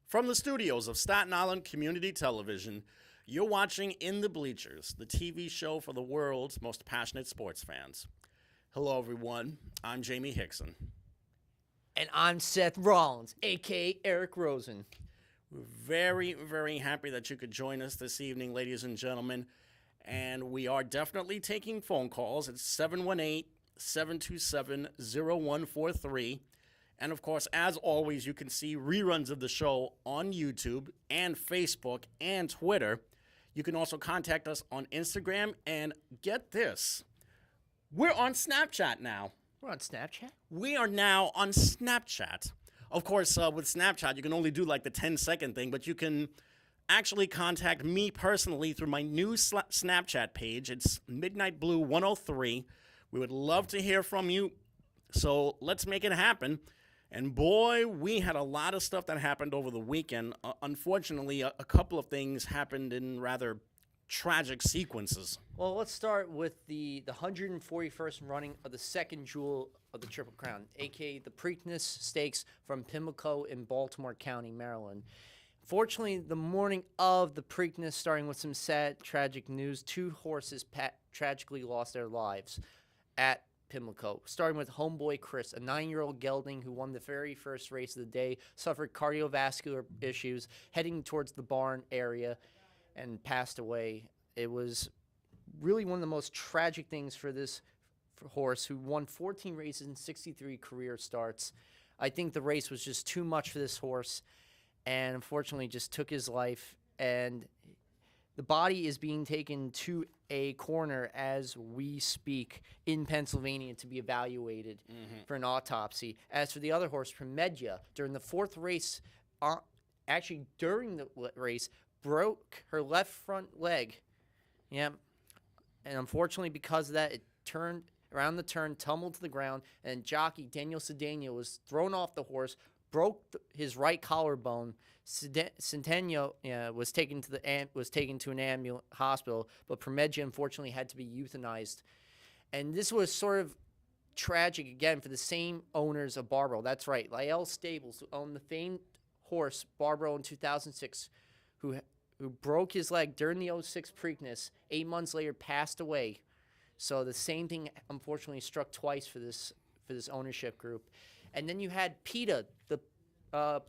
From the studios of Staten Island Community Television, you're watching In the Bleachers, the TV show for the world's most passionate sports fans. Hello, everyone. I'm Jamie Hickson. And I'm Seth Rollins, a.k.a. Eric Rosen. We're very, very happy that you could join us this evening, ladies and gentlemen. And we are definitely taking phone calls. It's 718-727-0143. And, of course, as always, you can see reruns of the show on YouTube and Facebook and Twitter. You can also contact us on Instagram. And get this, we're on Snapchat now. We're on Snapchat? We are now on Snapchat. Of course, with Snapchat, you can only do like the 10-second thing, but you can actually contact me personally through my new Snapchat page. It's Midnight Blue 103. We would love to hear from you, so let's make it happen. And boy, we had a lot of stuff that happened over the weekend. Unfortunately, a couple of things happened in rather tragic sequences. Well, let's start with the 141st running of the second jewel of the Triple Crown, a.k.a. the Preakness Stakes from Pimlico in Baltimore County, Maryland. Fortunately, the morning of the Preakness, starting with some sad, tragic news, two horses tragically lost their lives at Pimlico, starting with homeboy Chris, a 9-year-old gelding who won the very first race of the day, suffered cardiovascular issues, heading towards the barn area, and passed away. It was really one of the most tragic things for this horse, who won 14 races and 63 career starts. I think the race was just too much for this horse, and unfortunately just took his life. And the body is being taken to a coroner as we speak in Pennsylvania to be evaluated for an autopsy. As for the other horse, Promedya, during the fourth race, actually during the race, broke her left front leg. Yeah. And unfortunately, because of that, it turned around the turn, tumbled to the ground, and jockey Daniel Cedeno was thrown off the horse, broke his right collarbone. Centennial was taken to an hospital, but Promedya unfortunately had to be euthanized. And this was sort of tragic again for the same owners of Barbaro. That's right, Lyell Stables, who owned the famed horse Barbaro in 2006, who broke his leg during the 06 Preakness. 8 months later, passed away. So the same thing, unfortunately, struck twice for this ownership group. And then you had PETA, the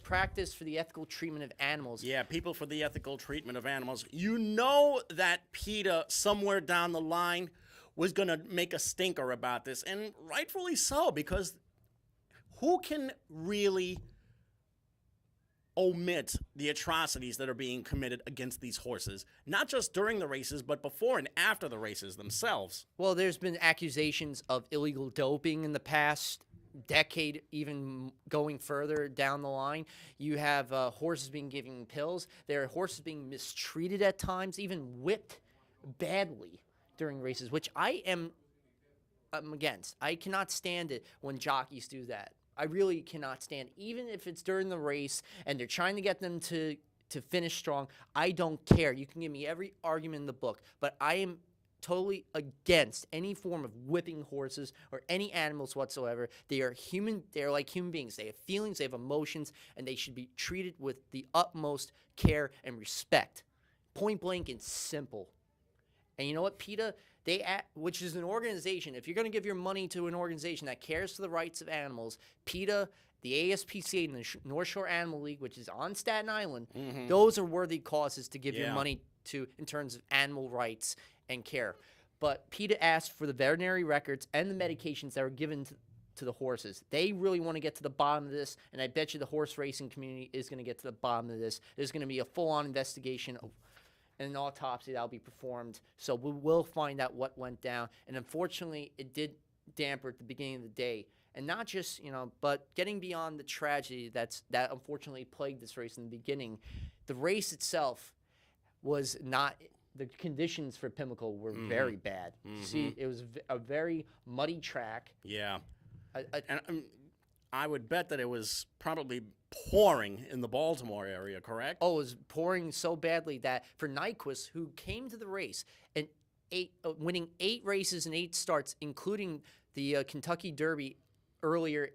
practice for the ethical treatment of animals. Yeah, people for the ethical treatment of animals. You know that PETA, somewhere down the line, was going to make a stinker about this, and rightfully so, because who can really omit the atrocities that are being committed against these horses, not just during the races, but before and after the races themselves? Well, there's been accusations of illegal doping in the past decade, even going further down the line. You have horses being given pills. There are horses being mistreated at times, even whipped badly during races, which I'm against. I cannot stand it when jockeys do that. I really cannot stand it. Even if it's during the race and they're trying to get them to finish strong, I don't care. You can give me every argument in the book, but I am totally against any form of whipping horses or any animals whatsoever. They are human. They are like human beings. They have feelings, they have emotions, and they should be treated with the utmost care and respect. Point blank and simple. And you know what, PETA, which is an organization, if you're going to give your money to an organization that cares for the rights of animals, PETA, the ASPCA, and the North Shore Animal League, which is on Staten Island, those are worthy causes to give your money to in terms of animal rights and care. But PETA asked for the veterinary records and the medications that were given to the horses. They really want to get to the bottom of this, and I bet you the horse racing community is going to get to the bottom of this. There's going to be a full-on investigation and an autopsy that will be performed, so we will find out what went down. And unfortunately, it did damper at the beginning of the day. And not just, but getting beyond the tragedy that unfortunately plagued this race in the beginning, the race itself was not. The conditions for Pimlico were very bad. See, it was a very muddy track. Yeah. And I would bet that it was probably pouring in the Baltimore area, correct? Oh, it was pouring so badly that for Nyquist, who came to the race and winning 8 races and 8 starts, including the Kentucky Derby earlier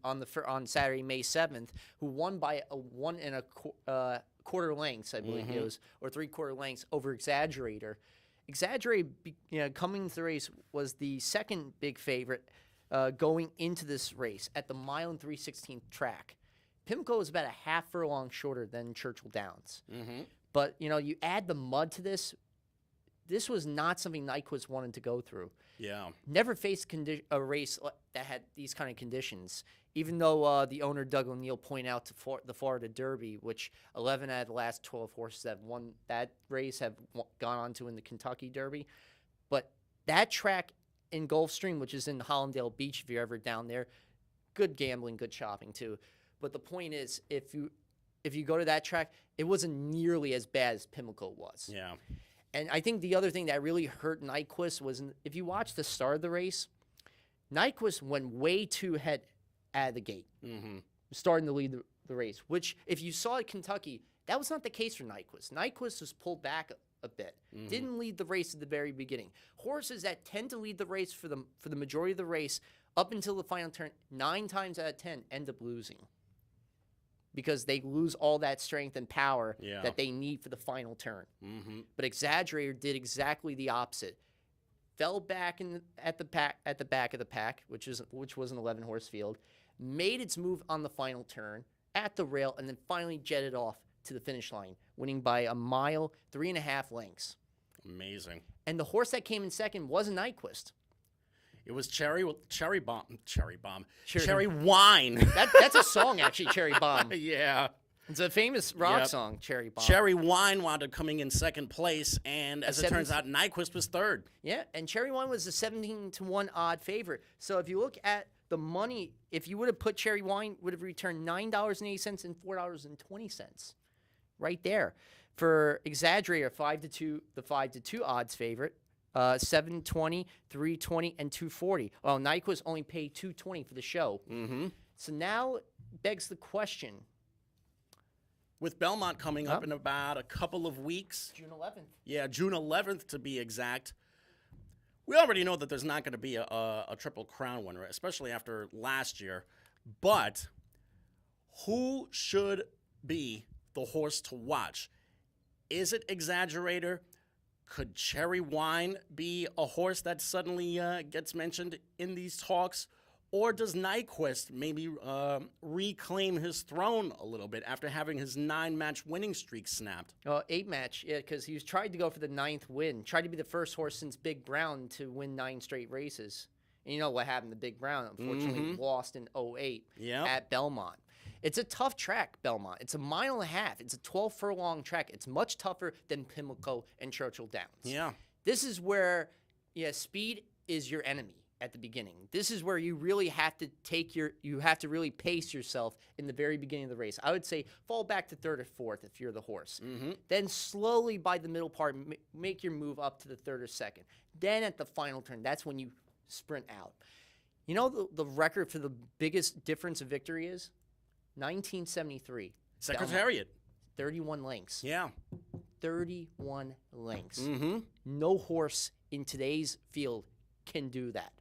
on Saturday, May 7th, who won by a 1 1/4 lengths, I believe it was, or 3/4 lengths over Exaggerator. Exaggerator, coming into the race, was the second big favorite going into this race at the 1 3/16 track. Pimlico was about a half furlong shorter than Churchill Downs. But, you add the mud to this. This was not something Nyquist wanted to go through. Yeah. Never faced a race that had these kind of conditions. Even though the owner, Doug O'Neill, pointed out to the Florida Derby, which 11 out of the last 12 horses have won that race have gone on to win the Kentucky Derby. But that track in Gulfstream, which is in Hollandale Beach, if you're ever down there, good gambling, good shopping too. But the point is, if you go to that track, it wasn't nearly as bad as Pimlico was. Yeah. And I think the other thing that really hurt Nyquist was, if you watch the start of the race, Nyquist went way too ahead out of the gate, starting to lead the race, which if you saw at Kentucky, that was not the case for Nyquist. Nyquist was pulled back a bit, didn't lead the race at the very beginning. Horses that tend to lead the race for the majority of the race up until the final turn, 9 times out of 10 end up losing, because they lose all that strength and power that they need for the final turn. But Exaggerator did exactly the opposite. Fell back at the back of the pack, which was an 11-horse field, made its move on the final turn at the rail, and then finally jetted off to the finish line, winning by 1 mile, 3.5 lengths. Amazing. And the horse that came in second wasn't Nyquist. It was Cherry Wine. That's a song, actually, Cherry Bomb. Yeah. It's a famous rock song, Cherry Bomb. Cherry Wine wound up coming in second place, and as it turns out, Nyquist was third. Yeah, and Cherry Wine was a 17-1 odd favorite. So if you look at the money, if you would have put Cherry Wine, would have returned $9.80 and $4.20, right there. For Exaggerator, 5-2, the 5-2 odds favorite. 720, 320, and 240. Well, Nyquist only paid $220 for the show. So now begs the question. With Belmont coming up in about a couple of weeks. June 11th. Yeah, June 11th to be exact. We already know that there's not going to be a Triple Crown winner, especially after last year. But who should be the horse to watch? Is it Exaggerator? Could Cherry Wine be a horse that suddenly gets mentioned in these talks? Or does Nyquist maybe reclaim his throne a little bit after having his 9-match winning streak snapped? 8-match, yeah, because he was trying to go for the 9th win. Tried to be the first horse since Big Brown to win 9 straight races. And you know what happened to Big Brown? Unfortunately, lost in 2008 at Belmont. It's a tough track, Belmont. It's 1.5 miles. It's a 12-furlong track. It's much tougher than Pimlico and Churchill Downs. Yeah. This is where, speed is your enemy at the beginning. This is where you really have to you have to really pace yourself in the very beginning of the race. I would say fall back to 3rd or 4th if you're the horse. Then slowly by the middle part, make your move up to the 3rd or 2nd. Then at the final turn, that's when you sprint out. You know the record for the biggest difference of victory is? 1973. Secretariat. 31 lengths. Yeah. 31 lengths. No horse in today's field can do that.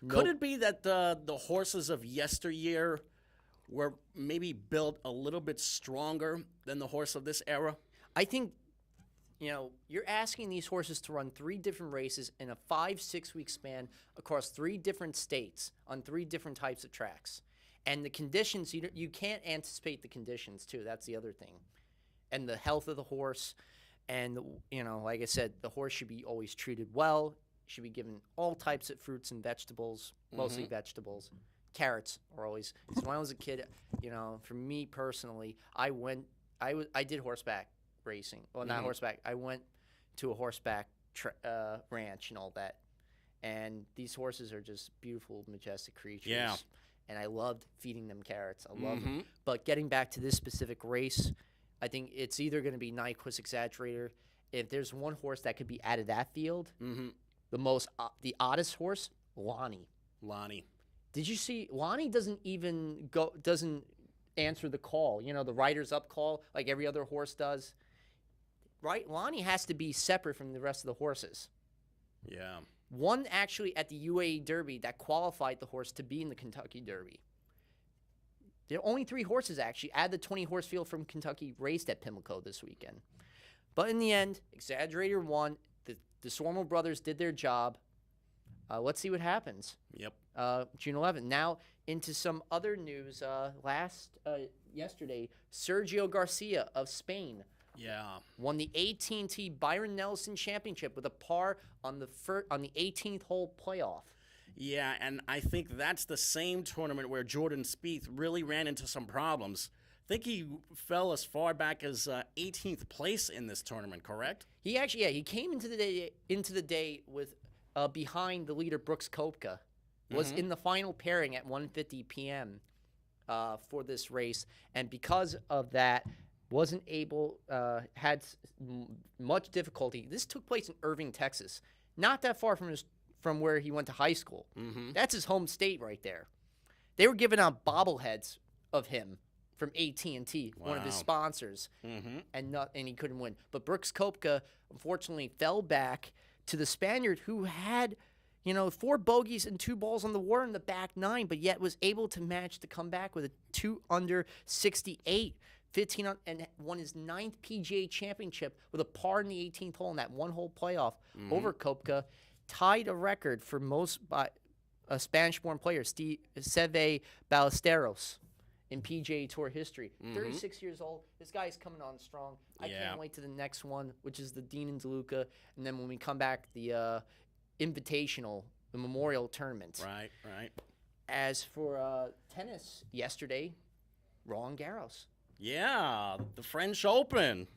Could it be that the horses of yesteryear were maybe built a little bit stronger than the horse of this era? I think, you're asking these horses to run 3 different races in a 5-6 week span across 3 different states on 3 different types of tracks. And the conditions, you can't anticipate the conditions, too. That's the other thing. And the health of the horse. And, like I said, the horse should be always treated well. Should be given all types of fruits and vegetables, mostly vegetables. Carrots are always. So when I was a kid, for me personally, I did horseback racing. Well, not horseback. I went to a horseback ranch and all that. And these horses are just beautiful, majestic creatures. Yeah. And I loved feeding them carrots. I love them. But getting back to this specific race, I think it's either going to be Nyquist, Exaggerator. If there's one horse that could be out of that field, the oddest horse, Lonnie. Did you see Lonnie doesn't answer the call? The rider's up call like every other horse does. Right? Lonnie has to be separate from the rest of the horses. Yeah. One actually at the UAE Derby that qualified the horse to be in the Kentucky Derby. There are only 3 horses actually. Add the 20-horse field from Kentucky raced at Pimlico this weekend. But in the end, Exaggerator won. The Swarmo brothers did their job. Let's see what happens. Yep. June 11th. Now into some other news. Yesterday, Sergio Garcia of Spain won the AT&T Byron Nelson Championship with a par on the 18th hole playoff. Yeah, and I think that's the same tournament where Jordan Spieth really ran into some problems. I think he fell as far back as 18th place in this tournament, correct? He actually, he came into the day with behind the leader Brooks Koepka. Was in the final pairing at 1:50 p.m. For this race, and because of that, wasn't able, had much difficulty. This took place in Irving, Texas, not that far from where he went to high school. That's his home state right there. They were giving out bobbleheads of him from AT&T, one of his sponsors, and he couldn't win. But Brooks Koepka, unfortunately, fell back to the Spaniard, who had 4 bogeys and 2 balls on the war in the back 9, but yet was able to manage to come back with a 2 under 68, 15 on, and won his 9th PGA Championship with a par in the 18th hole in that 1-hole playoff over Koepka, tied a record for most by a Spanish-born player, Seve Ballesteros, in PGA Tour history. 36 years old. This guy's coming on strong. I can't wait to the next one, which is the Dean and DeLuca, and then when we come back, the Invitational, the Memorial Tournament. Right. As for tennis, yesterday, Roland Garros. Yeah, the French Open.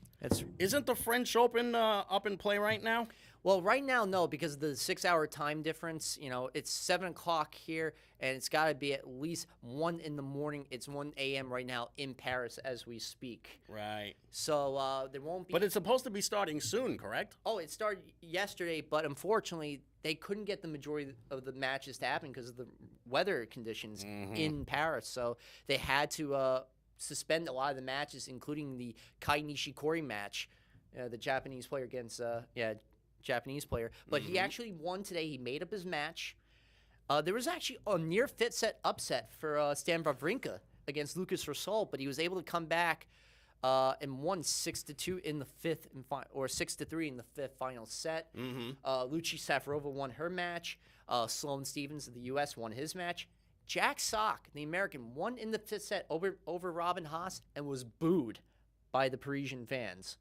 Isn't the French Open up in play right now? Well, right now, no, because of the 6-hour time difference. It's 7 o'clock here, and it's got to be at least 1 in the morning. It's 1 a.m. right now in Paris as we speak. Right. So there won't be... But it's supposed to be starting soon, correct? Oh, it started yesterday, but unfortunately, they couldn't get the majority of the matches to happen because of the weather conditions in Paris. So they had to suspend a lot of the matches, including the Kai Nishikori match, the Japanese player against... Japanese player, but he actually won today. He made up his match. There was actually a near fit set upset for Stan Wawrinka against Lucas Rosol, but he was able to come back and won 6-2 in the 5th or 6-3 in the 5th final set. Lucy Safarova won her match. Sloane Stephens of the U.S. won his match. Jack Sock, the American, won in the 5th set over Robin Haas and was booed by the Parisian fans.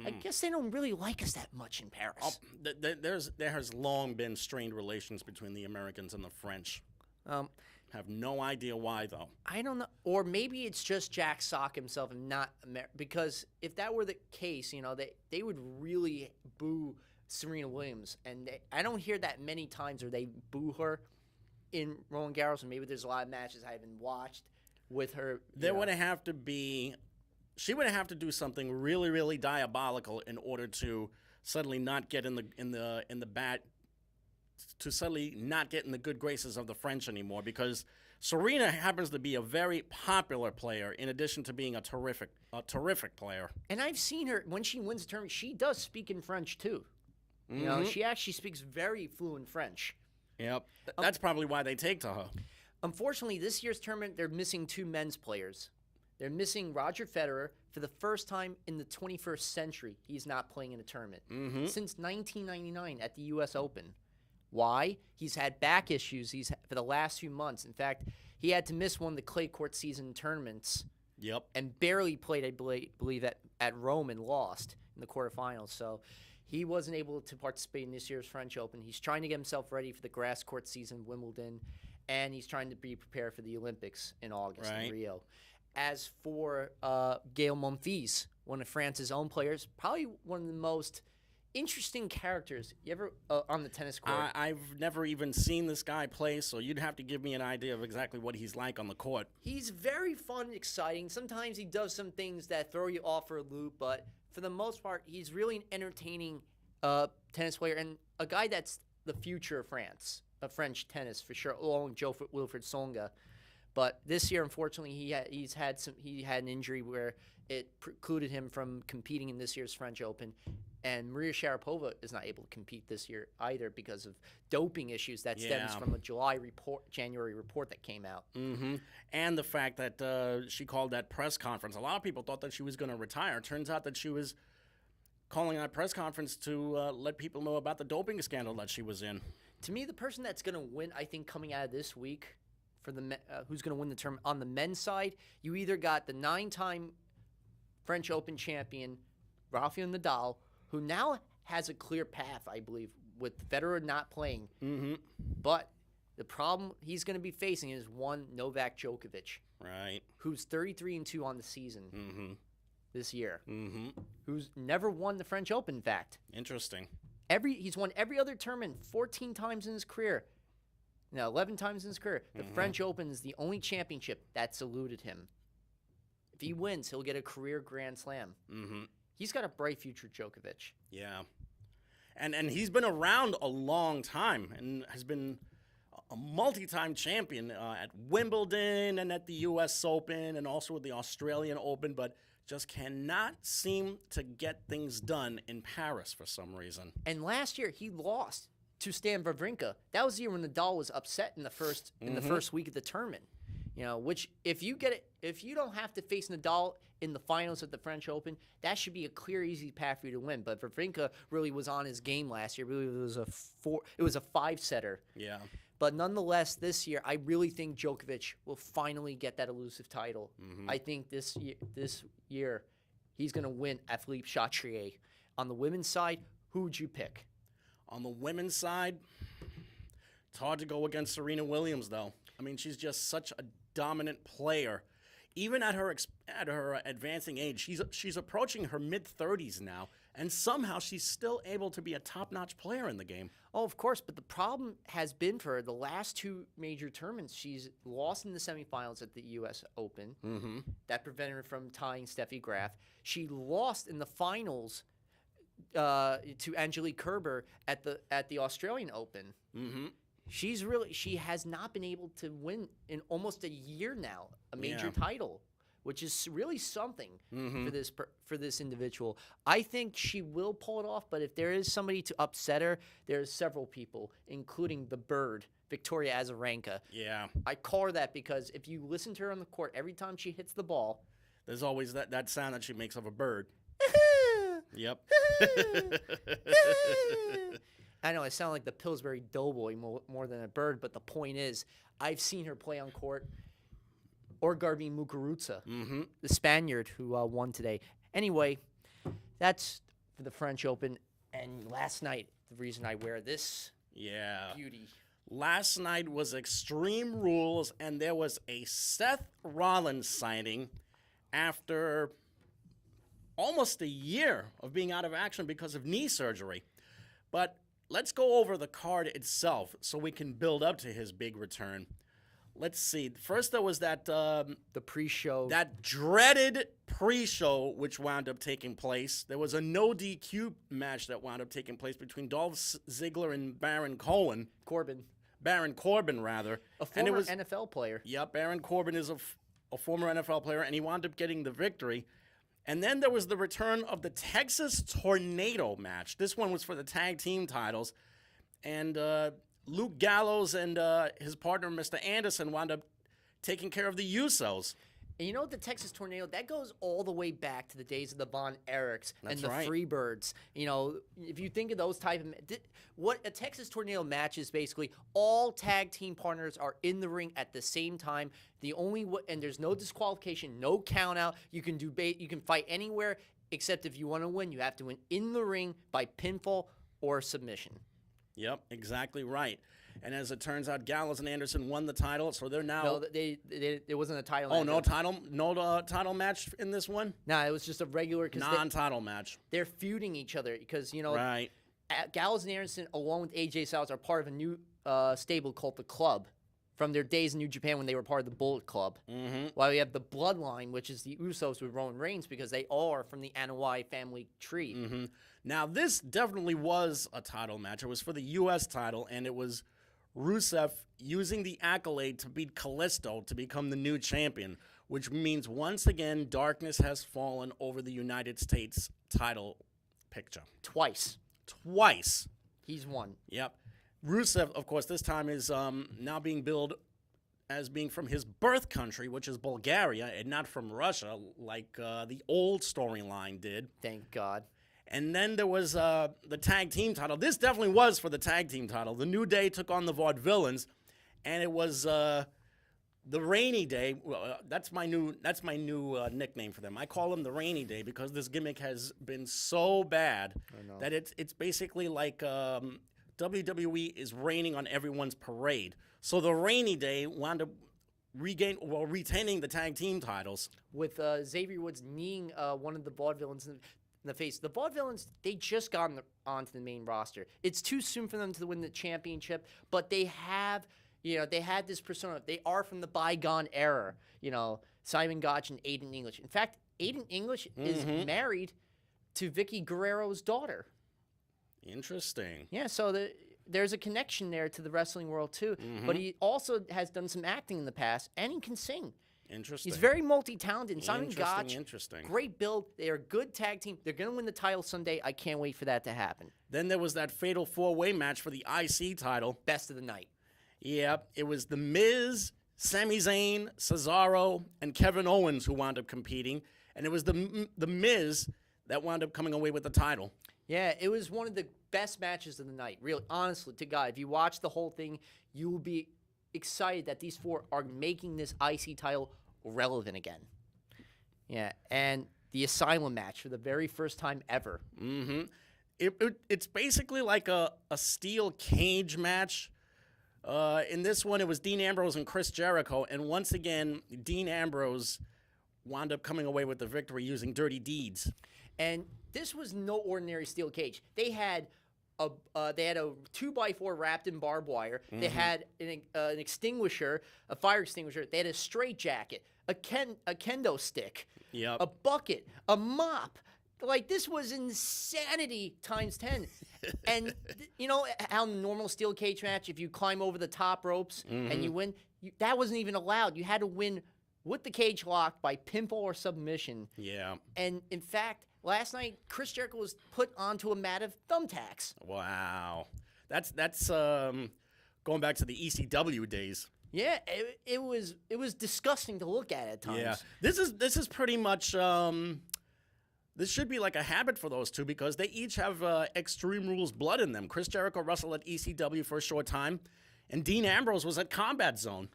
I guess they don't really like us that much in Paris. There has long been strained relations between the Americans and the French. Have no idea why, though. I don't know. Or maybe it's just Jack Sock himself and not because if that were the case, they would really boo Serena Williams. And I don't hear that many times where they boo her in Roland Garros. And maybe there's a lot of matches I haven't watched with her. There would have to be... She would have to do something really, really diabolical in order to suddenly not get in the good graces of the French anymore. Because Serena happens to be a very popular player, in addition to being a terrific player. And I've seen her when she wins a tournament. She does speak in French too. She actually speaks very fluent French. Yep, that's probably why they take to her. Unfortunately, this year's tournament, they're missing 2 men's players. They're missing Roger Federer for the first time in the 21st century. He's not playing in a tournament since 1999 at the U.S. Open. Why? He's had back issues for the last few months. In fact, he had to miss one of the clay court season tournaments. Yep. And barely played, I believe, at Rome and lost in the quarterfinals. So he wasn't able to participate in this year's French Open. He's trying to get himself ready for the grass court season, Wimbledon, and he's trying to be prepared for the Olympics in August in Rio. As for Gaël Monfils, one of France's own players, probably one of the most interesting characters you ever on the tennis court. I've never even seen this guy play, so you'd have to give me an idea of exactly what he's like on the court. He's very fun and exciting. Sometimes he does some things that throw you off for a loop, but for the most part, he's really an entertaining tennis player and a guy that's the future of France, of French tennis for sure, along with Wilfried Tsonga. But this year, unfortunately, he had an injury where it precluded him from competing in this year's French Open. And Maria Sharapova is not able to compete this year either because of doping issues that stems from a January report that came out. Mm-hmm. And the fact that she called that press conference. A lot of people thought that she was going to retire. Turns out that she was calling that press conference to let people know about the doping scandal that she was in. To me, the person that's going to win, I think, coming out of this week for the who's going to win the tournament on the men's side, you either got the 9-time French Open champion Rafael Nadal, who now has a clear path, I believe, with Federer not playing. Mm-hmm. But the problem he's going to be facing is one Novak Djokovic, right, who's 33-2 on the season this year, mm-hmm. who's never won the French Open. In fact, Interesting. He's won every other tournament 14 times in his career. 11 times in his career. The French Open is the only championship that's eluded him. If he wins, he'll get a career Grand Slam. Mm-hmm. He's got a bright future, Djokovic. Yeah. And he's been around a long time and has been a multi-time champion at Wimbledon and at the U.S. Open and also at the Australian Open, but just cannot seem to get things done in Paris for some reason. And last year, he lost to Stan Wawrinka. That was the year when Nadal was upset in the first week of the tournament. Which if you don't have to face Nadal in the finals of the French Open, that should be a clear, easy path for you to win. But Wawrinka really was on his game last year. Really, it was a 5-setter. Yeah. But nonetheless, this year, I really think Djokovic will finally get that elusive title. Mm-hmm. I think this year, he's going to win at Philippe Chatrier. On the women's side, who would you pick? On the women's side, it's hard to go against Serena Williams, though. I mean, she's just such a dominant player. Even at her advancing age, she's approaching her mid-30s now, and somehow she's still able to be a top-notch player in the game. Oh, of course, but the problem has been for her, the last 2 major tournaments, she's lost in the semifinals at the U.S. Open. Mm-hmm. That prevented her from tying Steffi Graf. She lost in the finals to Angelique Kerber at the Australian Open. Mm-hmm. She has not been able to win in almost a year now a major title, which is really something for this individual. I think she will pull it off, but if there is somebody to upset her, there's several people, including the Bird, Victoria Azarenka. Yeah. I call her that because if you listen to her on the court, every time she hits the ball, there's always that sound that she makes of a bird. Yep. I know I sound like the Pillsbury Doughboy more than a bird, but the point is, I've seen her play on court. Or Garbi Muguruza, the Spaniard who won today. Anyway, that's for the French Open. And last night, the reason I wear this beauty. Last night was Extreme Rules, and there was a Seth Rollins sighting after almost a year of being out of action because of knee surgery. But let's go over the card itself so we can build up to his big return. Let's see. First, there was that the pre-show. That dreaded pre-show which wound up taking place. There was a no DQ match that wound up taking place between Dolph Ziggler and Baron Corbin. Baron Corbin, rather. A former NFL player. Yep, Baron Corbin is a former NFL player, and he wound up getting the victory. And then there was the return of the Texas Tornado match. This one was for the tag team titles. And Luke Gallows and his partner, Mr. Anderson, wound up taking care of the Usos. And you know what, the Texas Tornado, that goes all the way back to the days of the Von Erichs and the Freebirds. You know, if you think of those type of what a Texas Tornado match is, basically all tag team partners are in the ring at the same time. And there's no disqualification, no count out. You can you can fight anywhere, except if you want to win, you have to win in the ring by pinfall or submission. Yep, exactly right. And as it turns out, Gallows and Anderson won the title, so they're now. No, there wasn't a title. Oh, no title match in this one. No, it was just a regular non-title match. They're feuding each other because right. Gallows and Anderson, along with AJ Styles, are part of a new stable called the Club, from their days in New Japan when they were part of the Bullet Club. Mm-hmm. While we have the Bloodline, which is the Usos with Roman Reigns, because they all are from the Anoa'i family tree. Mm-hmm. Now, this definitely was a title match. It was for the U.S. title, and it was Rusev using the accolade to beat Kalisto to become the new champion, which means once again darkness has fallen over the United States title picture. Twice. He's won. Yep. Rusev, of course, this time is now being billed as being from his birth country, which is Bulgaria, and not from Russia, like the old storyline did. Thank God. And then there was the tag team title. This definitely was for the tag team title. The New Day took on the Vaudevillains, and it was the Rainy Day. Well, that's my new nickname for them. I call them the Rainy Day because this gimmick has been so bad that it's basically like WWE is raining on everyone's parade. So the Rainy Day wound up retaining the tag team titles. With Xavier Woods kneeing one of the Vaudevillains in the face. The Vaudevillains, they just got onto the main roster. It's too soon for them to win the championship, but they have, they had this persona. They are from the bygone era, Simon Gotch and Aiden English. In fact, Aiden English is married to Vicky Guerrero's daughter. Interesting. Yeah, so there's a connection there to the wrestling world, too. But he also has done some acting in the past, and he can sing. Interesting. He's very multi-talented. Simon Gotch, interesting. Great build. They are a good tag team. They're going to win the title Sunday. I can't wait for that to happen. Then there was that fatal four-way match for the IC title. Best of the night. Yeah, it was The Miz, Sami Zayn, Cesaro, and Kevin Owens who wound up competing. And it was the Miz that wound up coming away with the title. Yeah, it was one of the best matches of the night. Really, honestly, to God, if you watch the whole thing, you will be excited that these four are making this IC title relevant again. Yeah, and the Asylum match for the very first time ever. It's basically like a steel cage match. In this one, it was Dean Ambrose and Chris Jericho, and once again, Dean Ambrose wound up coming away with the victory using dirty deeds. And this was no ordinary steel cage. They had a 2x4 wrapped in barbed wire. They had an extinguisher, a fire extinguisher. They had a straitjacket, a kendo stick, a bucket, a mop. Like, this was insanity times 10. And how in a normal steel cage match, if you climb over the top ropes and you win, that wasn't even allowed. You had to win with the cage locked by pinfall or submission. Yeah. And in fact, last night, Chris Jericho was put onto a mat of thumbtacks. Wow. That's going back to the ECW days. Yeah, it was disgusting to look at times. Yeah. This is pretty much this should be like a habit for those two because they each have Extreme Rules blood in them. Chris Jericho wrestled at ECW for a short time, and Dean Ambrose was at Combat Zone.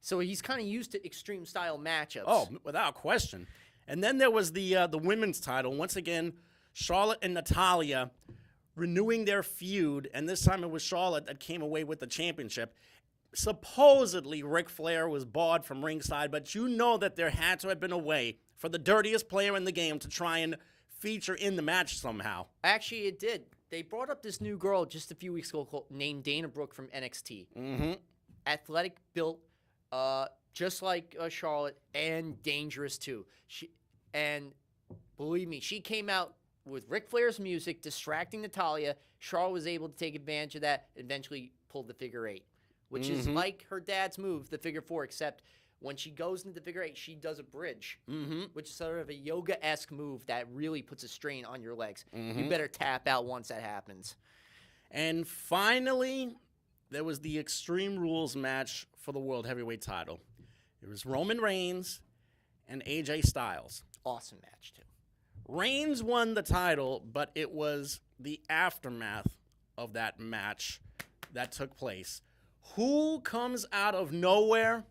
So he's kind of used to extreme style matchups. Oh, without question. And then there was the women's title. Once again, Charlotte and Natalya renewing their feud, and this time it was Charlotte that came away with the championship. Supposedly, Ric Flair was barred from ringside, but you know that there had to have been a way for the dirtiest player in the game to try and feature in the match somehow. Actually, it did. They brought up this new girl just a few weeks ago named Dana Brooke from NXT. Athletic, built, just like Charlotte, and dangerous too. And believe me, she came out with Ric Flair's music, distracting Natalya. Charlotte was able to take advantage of that, eventually pulled the figure eight, which is like her dad's move, the figure four, except when she goes into the figure eight, she does a bridge, which is sort of a yoga-esque move that really puts a strain on your legs. You better tap out once that happens. And finally, there was the Extreme Rules match for the World Heavyweight title. It was Roman Reigns and AJ Styles. Awesome match, too. Reigns won the title, but it was the aftermath of that match that took place. Who comes out of nowhere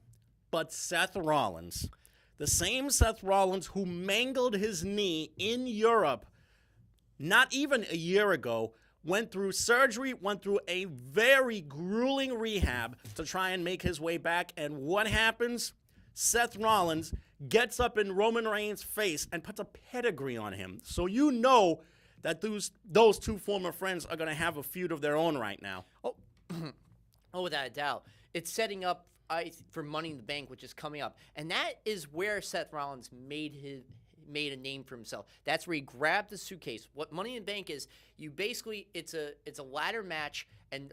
but Seth Rollins? The same Seth Rollins who mangled his knee in Europe not even a year ago, went through surgery, went through a very grueling rehab to try and make his way back. And what happens? Seth Rollins gets up in Roman Reigns' face and puts a pedigree on him. So you know that those two former friends are going to have a feud of their own right now. Oh, without a doubt. It's setting up for Money in the Bank, which is coming up. And that is where Seth Rollins made a name for himself. That's where he grabbed the suitcase. What Money in the Bank is, you basically, it's a ladder match, and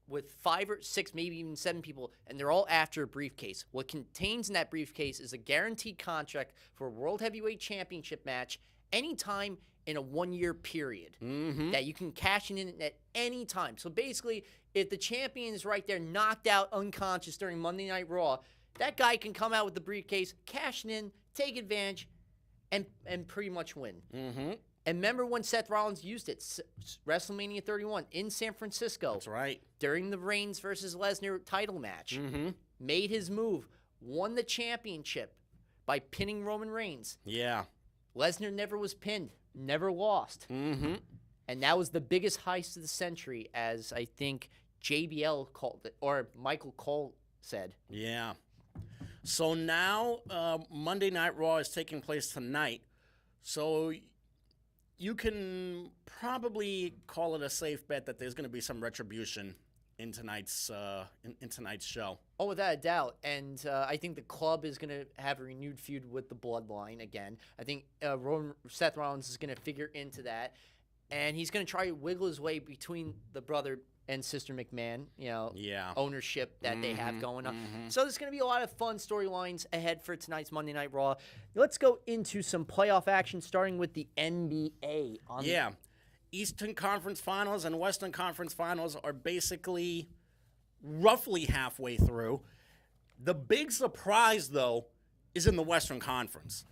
with 5 or 6, maybe even 7 people, and they're all after a briefcase. What contains in that briefcase is a guaranteed contract for a World Heavyweight Championship match anytime in a 1-year period that you can cash in at any time. So basically, if the champion is right there, knocked out, unconscious during Monday Night Raw, that guy can come out with the briefcase, cash in, take advantage, and pretty much win. And remember when Seth Rollins used it, WrestleMania 31 in San Francisco. That's right. During the Reigns versus Lesnar title match. Made his move, won the championship by pinning Roman Reigns. Yeah. Lesnar never was pinned, never lost. And that was the biggest heist of the century, as I think JBL called it, or Michael Cole said. Yeah. So now Monday Night Raw is taking place tonight. So you can probably call it a safe bet that there's going to be some retribution in tonight's in tonight's show. Oh, without a doubt. And I think the club is going to have a renewed feud with the Bloodline again. I think Seth Rollins is going to figure into that. And he's going to try to wiggle his way between the brother and sister McMahon, ownership that they have going on. So there's going to be a lot of fun storylines ahead for tonight's Monday Night Raw. Let's go into some playoff action, starting with the NBA. Eastern Conference Finals and Western Conference Finals are basically roughly halfway through. The big surprise, though, is in the Western Conference.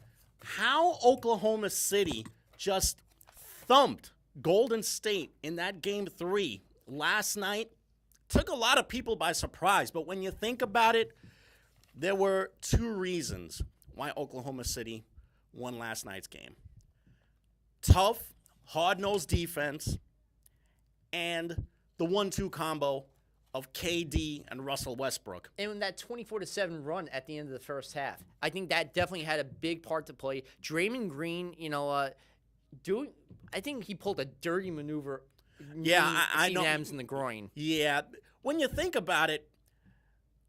How Oklahoma City just thumped Golden State in that Game 3 last night took a lot of people by surprise. But when you think about it, there were 2 reasons why Oklahoma City won last night's game. Tough, hard-nosed defense, and the 1-2 combo of KD and Russell Westbrook. And that 24-7 run at the end of the first half, I think that definitely had a big part to play. Draymond Green, I think he pulled a dirty maneuver. I know. Adams in the groin. Yeah, when you think about it,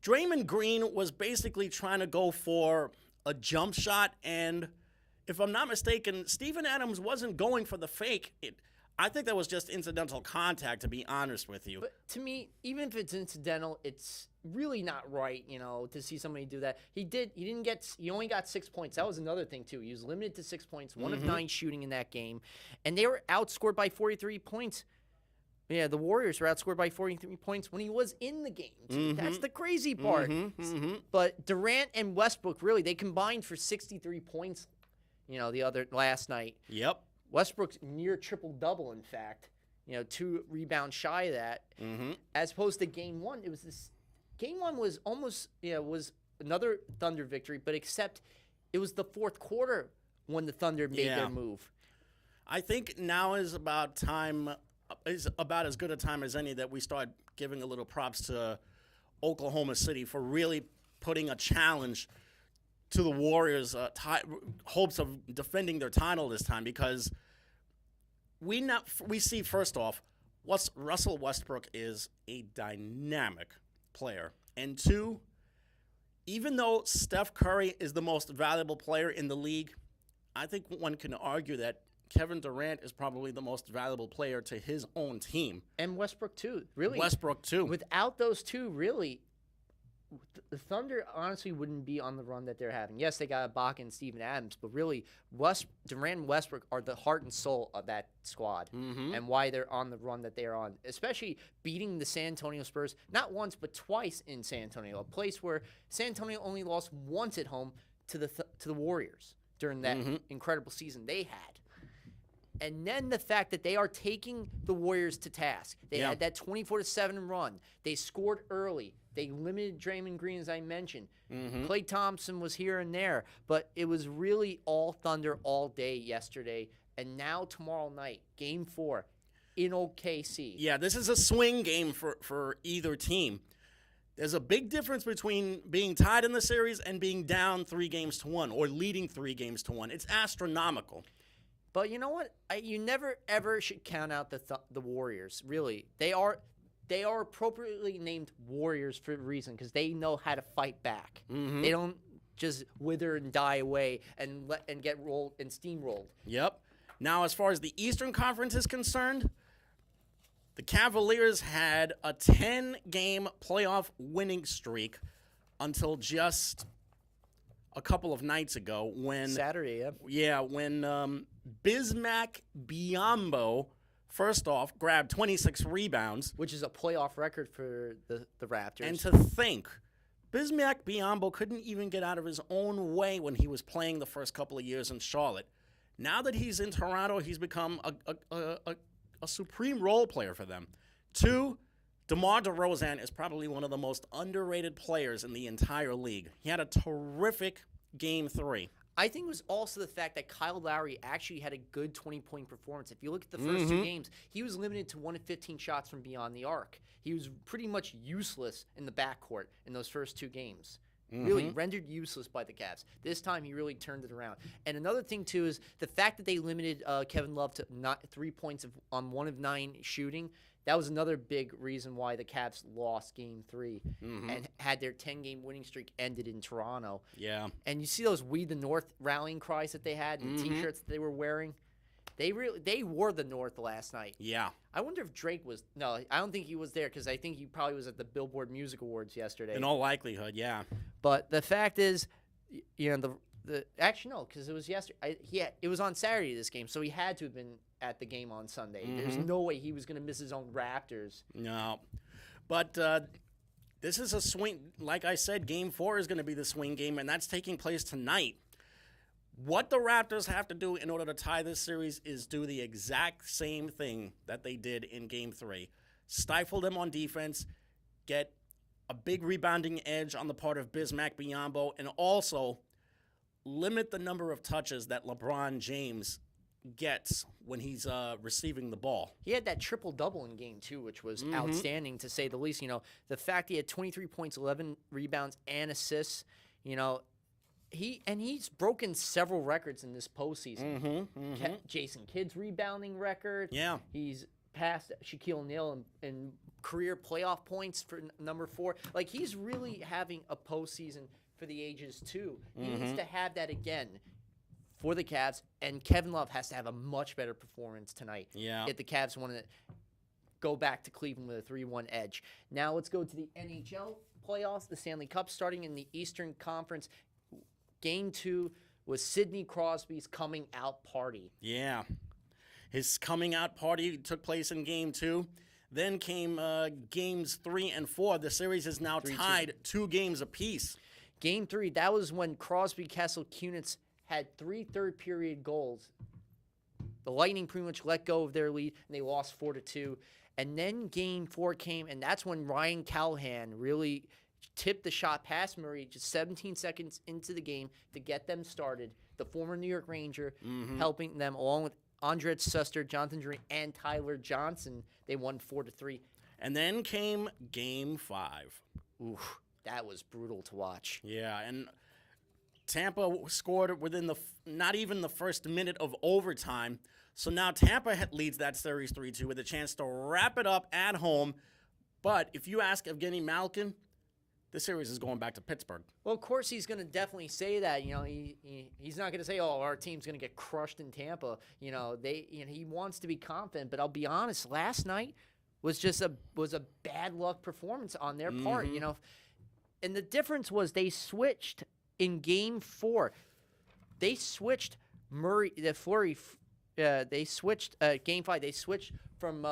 Draymond Green was basically trying to go for a jump shot, and if I'm not mistaken, Steven Adams wasn't going for the fake. I think that was just incidental contact, to be honest with you. But to me, even if it's incidental, it's really not right, to see somebody do that. He only got 6 points. That was another thing, too. He was limited to 6 points, 1 of 9 shooting in that game. And they were outscored by 43 points. Yeah, the Warriors were outscored by 43 points when he was in the game, too. That's the crazy part. But Durant and Westbrook, really, they combined for 63 points, last night. Yep. Westbrook's near triple-double, in fact. 2 rebounds shy of that. As opposed to Game 1, Game 1 was almost, was another Thunder victory, but except it was the fourth quarter when the Thunder made their move. I think now is about as good a time as any that we start giving a little props to Oklahoma City for really putting a challenge to the Warriors' hopes of defending their title this time, because we see, first off, Russell Westbrook is a dynamic player, and 2, even though Steph Curry is the most valuable player in the league, I think one can argue that Kevin Durant is probably the most valuable player to his own team. And Westbrook, too. Really. Westbrook, too. Without those 2, really, the Thunder honestly wouldn't be on the run that they're having. Yes, they got Ibaka and Steven Adams, but really, Durant and Westbrook are the heart and soul of that squad, and why they're on the run that they are on, especially beating the San Antonio Spurs, not once, but twice in San Antonio, a place where San Antonio only lost once at home to the Warriors during that incredible season they had. And then the fact that they are taking the Warriors to task. They had that 24-7 run. They scored early. They limited Draymond Green, as I mentioned. Klay Thompson was here and there. But it was really all Thunder all day yesterday. And now tomorrow night, Game 4 in OKC. Yeah, this is a swing game for either team. There's a big difference between being tied in the series and being down 3-1 or leading 3-1. It's astronomical. But you know what? You never, ever should count out the Warriors, really. They are appropriately named Warriors for a reason, because they know how to fight back. They don't just wither and die away and get rolled and steamrolled. Yep. Now, as far as the Eastern Conference is concerned, The Cavaliers had a 10-game playoff winning streak until just a couple of nights ago when Saturday, yeah. Yeah, when Bismack Biyombo, first off, grabbed 26 rebounds. Which is a playoff record for the Raptors. And to think, Bismack Biyombo couldn't even get out of his own way when he was playing the first couple of years in Charlotte. Now that he's in Toronto, he's become a supreme role player for them. 2, DeMar DeRozan is probably one of the most underrated players in the entire league. He had a terrific Game 3. I think it was also the fact that Kyle Lowry actually had a good 20-point performance. If you look at the first two games, he was limited to 1 of 15 shots from beyond the arc. He was pretty much useless in the backcourt in those first 2 games. Really rendered useless by the Cavs. This time he really turned it around. And another thing, too, is the fact that they limited Kevin Love to not 3 points on 1 of 9 shooting. That was another big reason why the Cavs lost Game 3 and had their 10-game winning streak ended in Toronto. Yeah. And you see those "We the North" rallying cries that they had and the T-shirts that they were wearing. They wore the North last night. Yeah. I wonder if Drake was. No, I don't think he was there because I think he probably was at the Billboard Music Awards yesterday. In all likelihood, yeah. But the fact is, you know, actually no, because it was yesterday. It was on Saturday, this game, so he had to have been at the game on Sunday. There's no way he was going to miss his own Raptors. No. But this is a swing. Like I said, Game 4 is going to be the swing game, and that's taking place tonight. What the Raptors have to do in order to tie this series is do the exact same thing that they did in Game 3. Stifle them on defense, get a big rebounding edge on the part of Bismack Biyombo, and also limit the number of touches that LeBron James gets when he's receiving the ball. He had that triple-double in Game 2, which was outstanding, to say the least. You know, the fact he had 23 points, 11 rebounds, and assists, you know, he's broken several records in this postseason. Jason Kidd's rebounding record. Yeah. He's passed Shaquille O'Neal in career playoff points for number 4. Like, he's really having a postseason for the ages, too. He needs to have that again for the Cavs, and Kevin Love has to have a much better performance tonight if the Cavs want to go back to Cleveland with a 3-1 edge. Now let's go to the NHL playoffs, the Stanley Cup, starting in the Eastern Conference. Game 2 was Sidney Crosby's coming out party. Yeah. His coming out party took place in Game 2. Then came Games 3 and 4. The series is now tied 2 games apiece. Game 3, that was when Crosby, Kessel, Kunitz had 3 third-period goals. The Lightning pretty much let go of their lead, and they lost 4-2. And then Game 4 came, and that's when Ryan Callahan really tipped the shot past Murray just 17 seconds into the game to get them started. The former New York Ranger helping them, along with Andrej Suster, Jonathan Drouin, and Tyler Johnson. They won 4-3. And then came Game 5. Oof, that was brutal to watch. Yeah, and Tampa scored within not even the first minute of overtime. So now Tampa leads that series 3-2 with a chance to wrap it up at home. But if you ask Evgeny Malkin, the series is going back to Pittsburgh. Well, of course he's going to definitely say that. You know, he's not going to say, "Oh, our team's going to get crushed in Tampa." You know, he wants to be confident. But I'll be honest, last night was just a bad luck performance on their part. You know, and the difference was they switched in Game 4. They switched Fleury. They switched Game 5. They switched from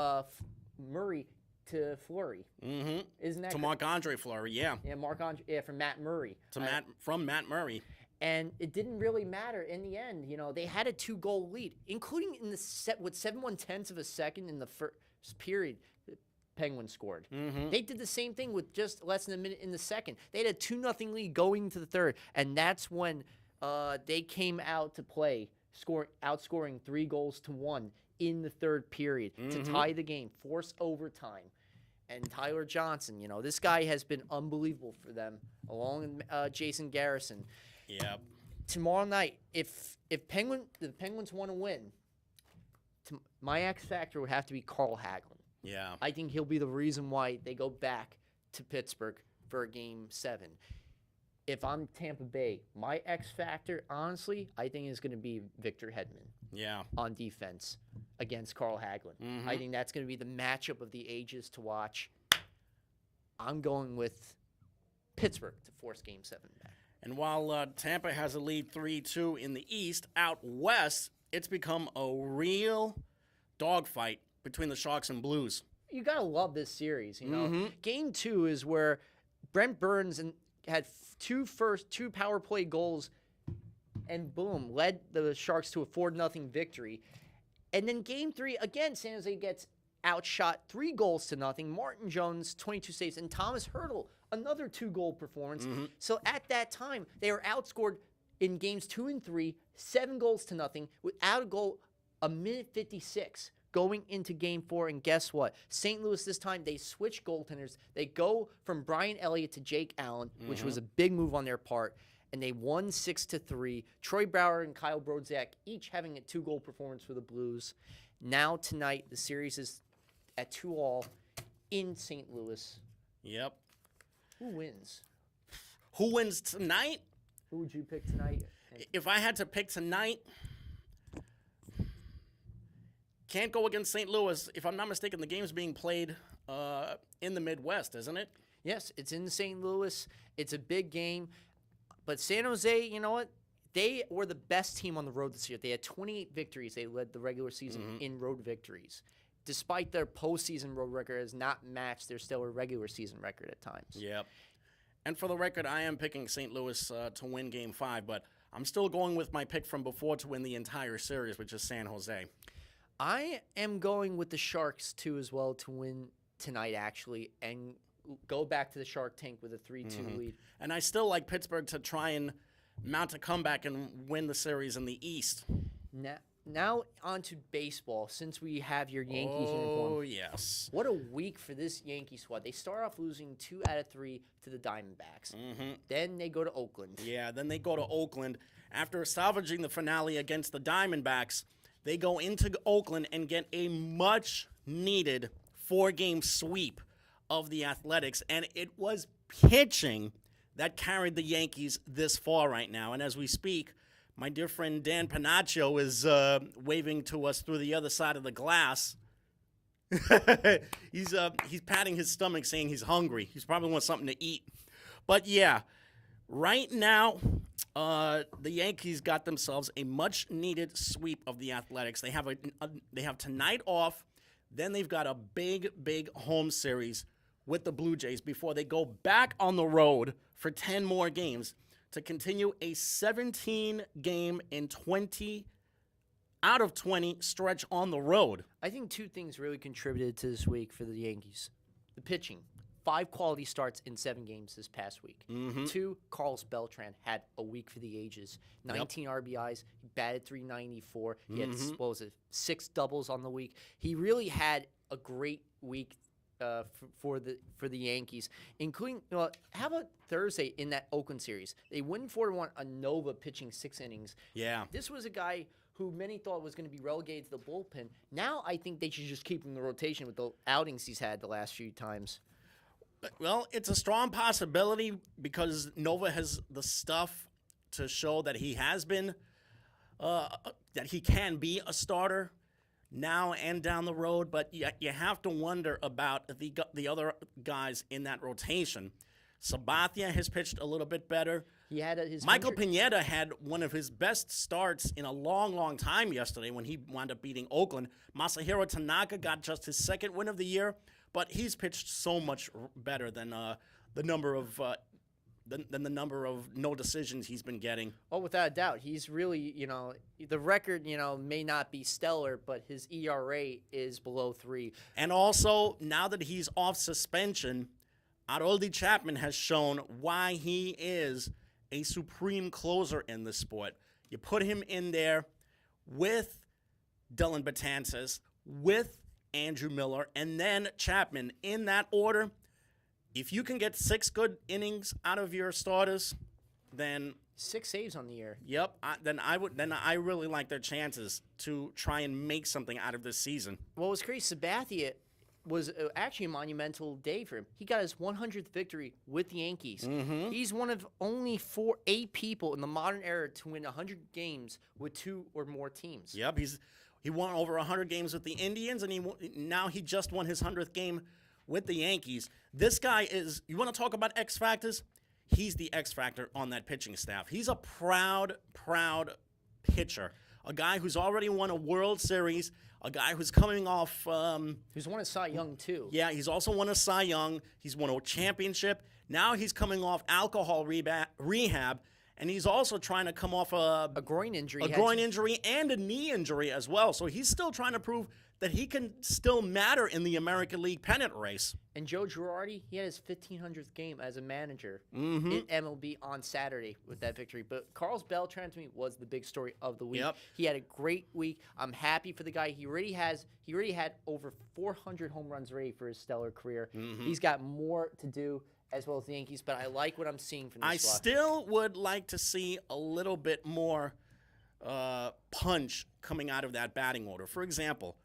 Murray to Fleury. Isn't that to Marc-Andre Fleury? Yeah. Yeah, Marc-Andre. Yeah, from Matt Murray. From Matt Murray. And it didn't really matter in the end. You know, they had a 2-goal lead, including in the set with 7/1 of a second in the first period. The Penguins scored. They did the same thing with just less than a minute in the second. They had a 2-0 lead going to the third, and that's when they came out to play, outscoring 3-1 in the third period to tie the game, force overtime. And Tyler Johnson, you know, this guy has been unbelievable for them, along with Jason Garrison. Yeah. Tomorrow night, if the Penguins want to win, my X factor would have to be Carl Hagelin. Yeah. I think he'll be the reason why they go back to Pittsburgh for Game 7. If I'm Tampa Bay, my X factor, honestly, I think is going to be Victor Hedman. Yeah. On defense. against Carl Hagelin. I think that's going to be the matchup of the ages to watch. I'm going with Pittsburgh to force Game 7 back. And while Tampa has a lead 3-2 in the East, out west, it's become a real dogfight between the Sharks and Blues. You got to love this series, you know. Game 2 is where Brent Burns had two power play goals and boom, led the Sharks to a 4-0 victory. And then Game 3, again, San Jose gets outshot 3-0. Martin Jones, 22 saves, and Thomas Hertl, another 2-goal performance. So at that time, they were outscored in games 2 and 3, 7-0 without a goal, a minute 56 going into Game 4. And guess what? St. Louis this time, they switch goaltenders. They go from Brian Elliott to Jake Allen, which was a big move on their part. And they won 6-3. Troy Bauer and Kyle Brodziak each having a 2-goal performance for the Blues. Now tonight, the series is at 2-2 in St. Louis. Yep. Who wins? Who wins tonight? Who would you pick tonight? If I had to pick tonight, can't go against St. Louis. If I'm not mistaken, the game's being played in the Midwest, isn't it? Yes, it's in St. Louis. It's a big game. But San Jose, you know what? They were the best team on the road this year. They had 28 victories. They led the regular season in road victories. Despite their postseason road record has not matched their stellar regular season record at times. Yep. And for the record, I am picking St. Louis to win Game 5, but I'm still going with my pick from before to win the entire series, which is San Jose. I am going with the Sharks, too, as well, to win tonight, actually, and go back to the Shark Tank with a 3-2 lead. And I still like Pittsburgh to try and mount a comeback and win the series in the East. Now on to baseball, since we have your Yankees uniform. Oh, yes. What a week for this Yankee squad. They start off losing 2 out of 3 to the Diamondbacks. Then they go to Oakland. Yeah, then they go to Oakland. After salvaging the finale against the Diamondbacks, they go into Oakland and get a much-needed 4-game sweep of the Athletics. And it was pitching that carried the Yankees this far right now. And as we speak, my dear friend Dan Panaccio is waving to us through the other side of the glass. He's patting his stomach, saying he's hungry. He's probably wants something to eat. But yeah, right now, the Yankees got themselves a much-needed sweep of the Athletics. They have tonight off. Then they've got a big home series with the Blue Jays before they go back on the road for 10 more games to continue a 17-game and 20 out of 20 stretch on the road. I think 2 things really contributed to this week for the Yankees. The pitching. 5 quality starts in 7 games this past week. 2, Carlos Beltran had a week for the ages. 19 RBIs. He batted .394. He had, 6 doubles on the week. He really had a great week for the Yankees, including how about Thursday in that Oakland series? They win 4-1 on Nova pitching 6 innings. Yeah. This was a guy who many thought was going to be relegated to the bullpen. Now I think they should just keep him in the rotation with the outings he's had the last few times. Well, it's a strong possibility because Nova has the stuff to show that he has been, that he can be a starter now and down the road, but you have to wonder about the other guys in that rotation. Sabathia has pitched a little bit better. He had Michael Pineda had one of his best starts in a long time yesterday when he wound up beating Oakland. Masahiro Tanaka got just his 2nd win of the year, but he's pitched so much better than the number of no decisions he's been getting. Oh, without a doubt. He's really, the record, may not be stellar, but his ERA is below 3. And also, now that he's off suspension, Aroldis Chapman has shown why he is a supreme closer in this sport. You put him in there with Dylan Betances, with Andrew Miller, and then Chapman in that order. If you can get 6 good innings out of your starters, then 6 saves on the year. Yep. Then I really like their chances to try and make something out of this season. Well, it was crazy. Sabathia was actually a monumental day for him. He got his 100th victory with the Yankees. He's one of only 8 people in the modern era to win 100 games with 2 or more teams. Yep. He won over 100 games with the Indians, and now he just won his 100th game with the Yankees. This guy is, you want to talk about X factors? He's the X factor on that pitching staff. He's a proud pitcher. A guy who's already won a World Series, a guy who's coming off... Who's won a Cy Young, too. Yeah, he's also won a Cy Young. He's won a championship. Now he's coming off alcohol rehab, and he's also trying to come off a groin injury. A groin injury and a knee injury as well. So he's still trying to prove that he can still matter in the American League pennant race. And Joe Girardi, he had his 1,500th game as a manager in MLB on Saturday with that victory. But Carlos Beltran, to me, was the big story of the week. Yep. He had a great week. I'm happy for the guy. He already had over 400 home runs ready for his stellar career. He's got more to do, as well as the Yankees, but I like what I'm seeing from this I still would like to see a little bit more punch coming out of that batting order. For example,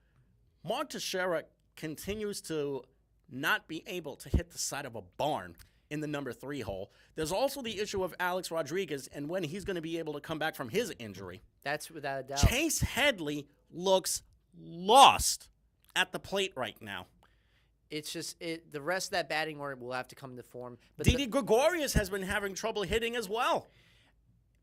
Mark Teixeira continues to not be able to hit the side of a barn in the number 3 hole. There's also the issue of Alex Rodriguez and when he's going to be able to come back from his injury. That's without a doubt. Chase Headley looks lost at the plate right now. It's just the rest of that batting order will have to come to form. But Didi Gregorius has been having trouble hitting as well.